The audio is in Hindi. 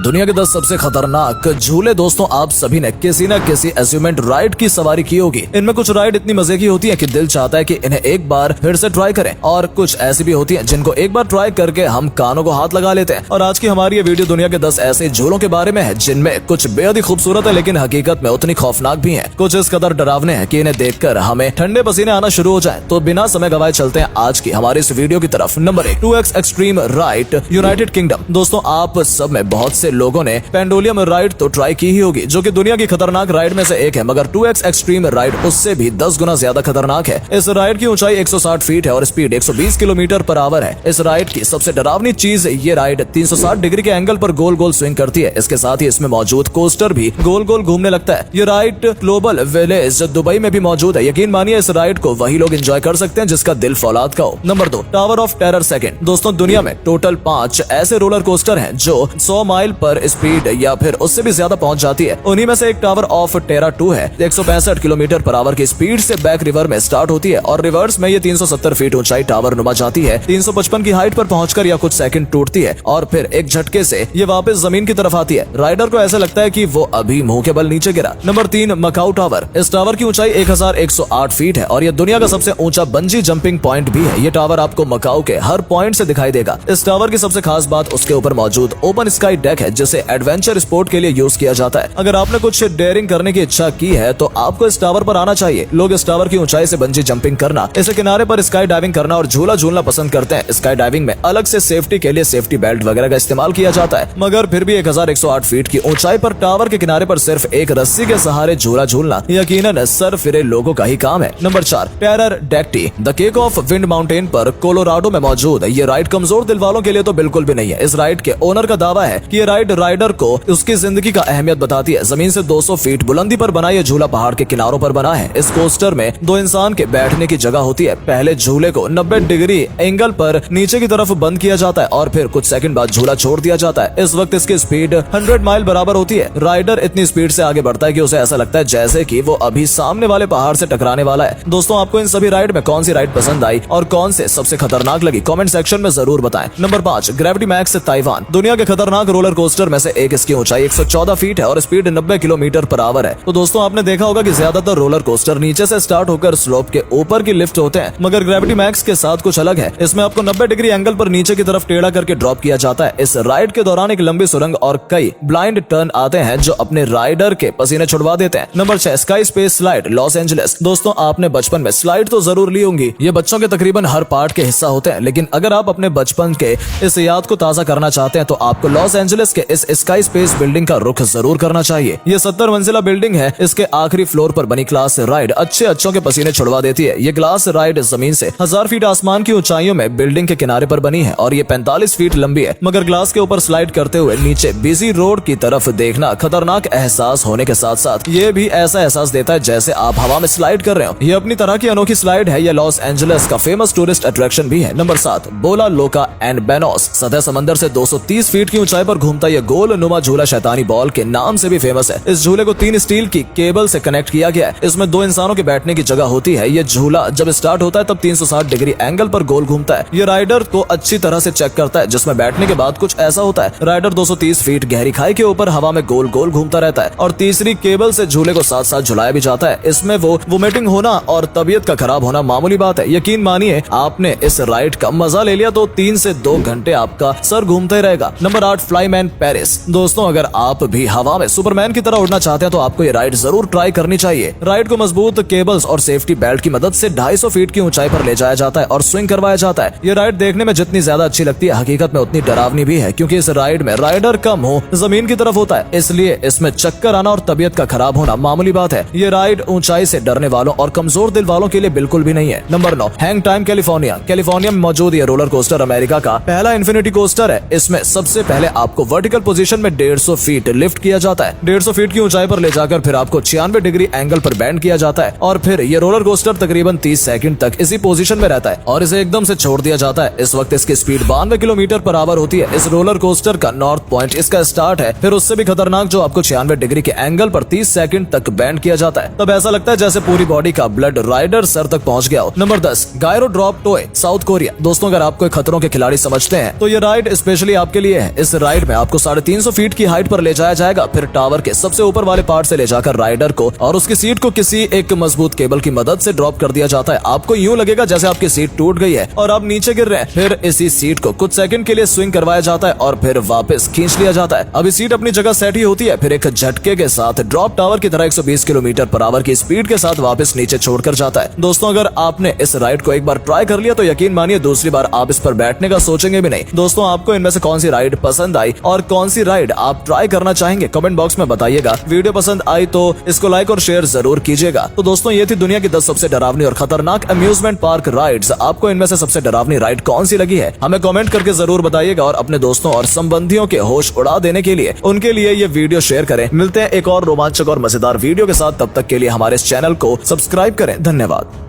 दुनिया के 10 सबसे खतरनाक झूले। दोस्तों आप सभी ने किसी न किसी अचीवमेंट राइड की सवारी की होगी। इनमें कुछ राइड इतनी मजे की होती है कि दिल चाहता है कि इन्हें एक बार फिर से ट्राई करें, और कुछ ऐसी भी होती है जिनको एक बार ट्राई करके हम कानों को हाथ लगा लेते हैं। और आज की हमारी ये वीडियो दुनिया के 10 ऐसे झूलों के बारे में है जिनमें कुछ बेहद ही खूबसूरत है लेकिन हकीकत में उतनी खौफनाक भी है। कुछ इस कदर डरावने हैं कि इन्हें देखकर हमें ठंडे पसीने आना शुरू हो जाए। तो बिना समय गवाए चलते हैं आज की हमारी इस वीडियो की तरफ। Number 1, 2x extreme ride United kingdom. दोस्तों आप सब में बहुत से लोगों ने पेंडुलम राइड तो ट्राई की ही होगी, जो कि दुनिया की खतरनाक राइड में से एक है, मगर 2x एक्सट्रीम राइड उससे भी 10 गुना ज्यादा खतरनाक है। इस राइड की ऊंचाई 160 फीट है और स्पीड 120 किलोमीटर पर आवर है। इस राइड की सबसे डरावनी चीज, ये राइड 360 डिग्री के एंगल पर गोल गोल स्विंग करती है। इसके साथ ही इसमें मौजूद कोस्टर भी गोल गोल घूमने लगता है। ये राइड ग्लोबल विलेज दुबई में भी मौजूद है। यकीन मानिए इस राइड को वही लोग एंजॉय कर सकते हैं जिसका दिल फौलाद का हो। Number 2, tower of terror second. दोस्तों दुनिया में टोटल 5 ऐसे रोलर कोस्टर हैं जो 100 माइल पर स्पीड या फिर उससे भी ज्यादा पहुंच जाती है। उन्हीं में से एक टावर ऑफ टेरर 2 है। 165 किलोमीटर पर आवर की स्पीड से बैक रिवर में स्टार्ट होती है और रिवर्स में ये 370 फीट ऊंचाई टावर नुमा जाती है। 355 की हाइट पर पहुंचकर या कुछ सेकंड टूटती है और फिर एक झटके से ये वापस जमीन की तरफ आती है। राइडर को ऐसा लगता है कि वो अभी मुंह के बल नीचे गिरा। Number 3, Macau tower. इस टावर की ऊंचाई 1108 फीट है और ये दुनिया का सबसे ऊंचा बंजी जंपिंग पॉइंट भी है। ये टावर आपको मकाऊ के हर पॉइंट से दिखाई देगा। इस टावर की सबसे खास बात उसके ऊपर मौजूद ओपन स्काई डेक है, जिसे एडवेंचर स्पोर्ट के लिए यूज किया जाता है। अगर आपने कुछ डेयरिंग करने की इच्छा की है तो आपको इस टावर पर आना चाहिए। लोग इस टावर की ऊंचाई से बंजी जंपिंग करना, इसे किनारे पर स्काई डाइविंग करना और झूला झूलना पसंद करते हैं। स्काई डाइविंग में अलग से सेफ्टी के लिए सेफ्टी बेल्ट वगैरह का इस्तेमाल किया जाता है, मगर फिर भी 1108 फीट की ऊंचाई पर टावर के किनारे पर सिर्फ एक रस्सी के सहारे झूला झूलना यकीनन सर फिरे लोगों का ही काम है। Number 4, terror dactyl. The cave of wind mountain पर कोलोराडो में मौजूद है। ये राइड कमजोर दिल वालों के लिए तो बिल्कुल भी नहीं है। इस राइड के ओनर का दावा है कि ये राइड राइडर को उसकी जिंदगी का अहमियत बताती है। जमीन से 200 फीट बुलंदी पर बना ये झूला पहाड़ के किनारों पर बना है। इस कोस्टर में 2 इंसान के बैठने की जगह होती है। पहले झूले को 90 डिग्री एंगल पर नीचे की तरफ बंद किया जाता है और फिर कुछ सेकंड बाद झूला छोड़ दिया जाता है। इस वक्त इसकी स्पीड 100 माइल बराबर होती है। राइडर इतनी स्पीड से आगे बढ़ता है कि उसे ऐसा लगता है जैसे कि वो अभी सामने वाले पहाड़ से टकराने वाला है। दोस्तों आपको इन सभी राइड में कौन सी राइड पसंद आई और कौन से सबसे खतरनाक लगी, कमेंट सेक्शन में जरूर बताएं। Number 5, gravity max Taiwan. दुनिया के खतरनाक रोलर कोस्टर में से एक। इसकी ऊंचाई 114 फीट है और स्पीड 90 किलोमीटर पर आवर है। तो दोस्तों आपने देखा होगा कि ज्यादातर रोलर कोस्टर नीचे से स्टार्ट होकर स्लोप के ऊपर की लिफ्ट होते हैं, मगर ग्रेविटी मैक्स के साथ कुछ अलग है। इसमें आपको 90 डिग्री एंगल पर नीचे की तरफ टेढ़ा करके ड्रॉप किया जाता है। इस राइड के दौरान एक लंबी सुरंग और कई ब्लाइंड टर्न आते हैं जो अपने राइडर के पसीने छुड़वा देते हैं। Number 6, sky space slide Los Angeles. दोस्तों आपने बचपन में स्लाइड तो जरूर ली होंगी। ये बच्चों के तकरीबन हर पार्ट के हिस्सा होते हैं, लेकिन अगर आप अपने बचपन के इस याद को ताजा करना चाहते हैं तो आपको लॉस एंजलिस के इस स्काई स्पेस बिल्डिंग का रुख जरूर करना चाहिए। ये 70 मंजिला बिल्डिंग है। इसके आखिरी फ्लोर पर बनी ग्लास राइड अच्छों के पसीने छुड़वा देती है। ये ग्लास राइड जमीन से 1000 फीट आसमान की ऊंचाइयों में बिल्डिंग के किनारे पर बनी है और ये 45 फीट लंबी है, मगर ग्लास के ऊपर स्लाइड करते हुए नीचे बिजी रोड की तरफ देखना खतरनाक एहसास होने के साथ साथ ये भी ऐसा एहसास देता है जैसे आप हवा में स्लाइड कर रहे हो। ये अपनी तरह की अनोखी स्लाइड है। ये लॉस एंजलिस का फेमस टूरिस्ट अट्रैक्शन भी है। नंबर 7, बोला लोका एंड बेनोस। सतह समंदर से 230 फीट की ऊंचाई पर घूमता यह गोल नुमा झूला शैतानी बॉल के नाम से भी फेमस है। इस झूले को 3 स्टील की केबल से कनेक्ट किया गया है। इसमें 2 इंसानों के बैठने की जगह होती है। ये झूला जब स्टार्ट होता है तब 360 डिग्री एंगल पर गोल घूमता है। ये राइडर को अच्छी तरह से चेक करता है, जिसमें बैठने के बाद कुछ ऐसा होता है। राइडर 230 फीट गहरी खाई के ऊपर हवा में गोल गोल घूमता रहता है और तीसरी केबल से झूले को साथ साथ झुलाया भी जाता है। इसमें वो वोमिटिंग होना और तबीयत का खराब होना मामूली बात है। यकीन मानिए आपने इस राइड का मजा ले लिया तो 3 से 2 घंटे आपका सर घूमता ही रहेगा। Number 8, flyman Paris. दोस्तों अगर आप भी हवा में सुपरमैन की तरह उड़ना चाहते हैं तो आपको ये राइड जरूर ट्राई करनी चाहिए। राइड को मजबूत केबल्स और सेफ्टी बेल्ट की मदद से 250 फीट की ऊंचाई पर ले जाया जाता है और स्विंग करवाया जाता है। ये राइड देखने में जितनी ज्यादा अच्छी लगती है हकीकत में उतनी डरावनी भी है, क्योंकि इस राइड में राइडर का मुंह जमीन की तरफ होता है, इसलिए इसमें चक्कर आना और तबीयत का खराब होना मामूली बात है। ये राइड ऊंचाई से डरने वालों और कमजोर दिल वालों के लिए बिल्कुल भी नहीं है। Number 9, hang time California. California में मौजूद ये रोलर कोस्टर अमेरिका का पहला इन्फिनिटी कोस्टर है। इसमें सबसे पहले आपको वर्टिकल पोजीशन में 150 फीट लिफ्ट किया जाता है। 150 फीट की ऊंचाई पर ले जाकर फिर आपको 96 डिग्री एंगल पर बैंड किया जाता है और फिर ये रोलर कोस्टर तकरीबन 30 सेकंड तक इसी पोजीशन में रहता है और इसे एकदम से छोड़ दिया जाता है। इस वक्त इसकी स्पीड 92 किलोमीटर पर आवर होती है। इस रोलर कोस्टर का नॉर्थ पॉइंट इसका स्टार्ट है, फिर उससे भी खतरनाक जो आपको 96 डिग्री के एंगल पर 30 सेकंड तक बैंड किया जाता है। तब ऐसा लगता है जैसे पूरी बॉडी का ब्लड राइडर सर तक पहुंच गया हो। Number 10, gyro drop toy south Korea. दोस्तों अगर आप कोई खतरों के खिलाड़ी समझते हैं तो ये राइड स्पेशली आपके लिए है। इस राइड में आपको आपको 350 फीट की हाइट पर ले जाया जाएगा। फिर टावर के सबसे ऊपर वाले पार्ट से ले जाकर राइडर को और उसकी सीट को किसी एक मजबूत केबल की मदद से ड्रॉप कर दिया जाता है। आपको यूं लगेगा जैसे आपकी सीट टूट गई है और आप नीचे गिर रहे हैं। फिर इसी सीट को कुछ सेकंड के लिए स्विंग करवाया जाता है और फिर वापस खींच लिया जाता है। अभी सीट अपनी जगह सेट ही होती है। फिर एक झटके के साथ ड्रॉप टावर की तरह 120 किलोमीटर पर आवर की स्पीड के साथ वापस नीचे छोड़कर जाता है। दोस्तों, अगर आपने इस राइड को एक बार ट्राई कर लिया तो यकीन मानिए दूसरी बार आप इस पर बैठने का सोचेंगे भी नहीं। दोस्तों, आपको इनमें से कौन सी राइड पसंद आई और कौन सी राइड आप ट्राई करना चाहेंगे कमेंट बॉक्स में बताइएगा। वीडियो पसंद आई तो इसको लाइक और शेयर जरूर कीजिएगा। तो दोस्तों, ये थी दुनिया की 10 सबसे डरावनी और खतरनाक अम्यूजमेंट पार्क राइड्स। आपको इनमें से सबसे डरावनी राइड कौन सी लगी है हमें कमेंट करके जरूर बताइएगा और अपने दोस्तों और संबंधियों के होश उड़ा देने के लिए उनके लिए ये वीडियो शेयर करें। मिलते हैं एक और रोमांचक और मजेदार वीडियो के साथ, तब तक के लिए हमारे इस चैनल को सब्सक्राइब करें। धन्यवाद।